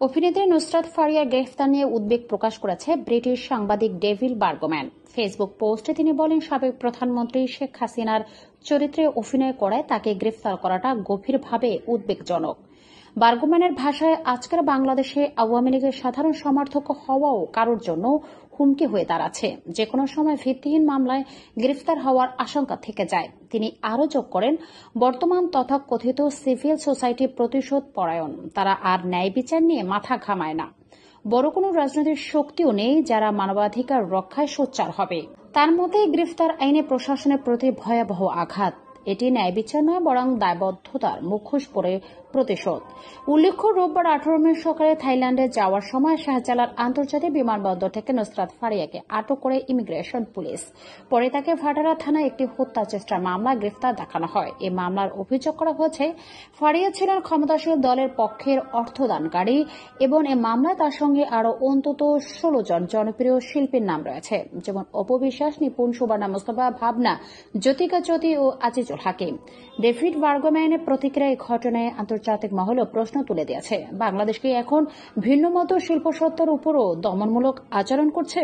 অভিনেত্রী নুসরাত ফারিয়ার গ্রেফতার নিয়ে উদ্বেগ প্রকাশ করেছে ব্রিটিশ সাংবাদিক ডেভিড বার্গম্যান। ফেসবুক পোস্টে তিনি বলেন, সাবেক প্রধানমন্ত্রী শেখ হাসিনার চরিত্রে অভিনয় করায় তাকে গ্রেফতার করাটা গভীরভাবে উদ্বেগজনক। বার্গম্যানের ভাষায়, আজকের বাংলাদেশে আওয়ামী লীগের সাধারণ সমর্থক হওয়াও কারোর জন্য হুমকি হয়ে দাঁড়াচ্ছে। যেকোনো সময় ভিত্তিহীন মামলায় গ্রেফতার হওয়ার আশঙ্কা থেকে যায়। তিনি আরও যোগ করেন, বর্তমান তথাকথিত সিভিল সোসাইটি প্রতিশোধ পরায়ণ, তারা আর ন্যায় বিচার নিয়ে মাথা ঘামায় না। বড় কোনো রাজনৈতিক শক্তিও নেই যারা মানবাধিকার রক্ষায় সোচ্চার হবে। তার মতে, গ্রেফতার আইনে প্রশাসনের প্রতি ভয়াবহ আঘাত। এটি ন্যায় বিচার নয়, বরং দায়বদ্ধতার মুখোশ পরে প্রতিশোধ। উল্লেখ্য, রোববার 18 মে সকালে থাইল্যান্ডে যাওয়ার সময় শাহজালাল আন্তর্জাতিক বিমানবন্দর থেকে নুসরাত ফারিয়াকে আটক করে ইমিগ্রেশন পুলিশ। পরে তাকে ভাটারা থানায় একটি হত্যা চেষ্টার মামলায় গ্রেফতার দেখানো হয়। এই মামলার অভিযোগ করা হয়েছে, ফারিয়া ছিলেন ক্ষমতাসীন দলের পক্ষের অর্থদানকারী এবং এই মামলায় তার সঙ্গে আরও অন্তত 16 জন জনপ্রিয় শিল্পীর নাম রয়েছে, যেমন অপু বিশ্বাস, নিপুণ, সুবর্ণা মুস্তফা, ভাবনা, জ্যোতিকা জ্যোতি ও আজিজুল হাকিম। ডেভিড বার্গম্যানের প্রতিক্রিয়া এই ঘটনায় আন্তর্জাতিক মহলে প্রশ্ন তুলে দিয়েছে, বাংলাদেশ কি এখন ভিন্নমত শিল্পসত্তার উপরও দমনমূলক আচরণ করছে?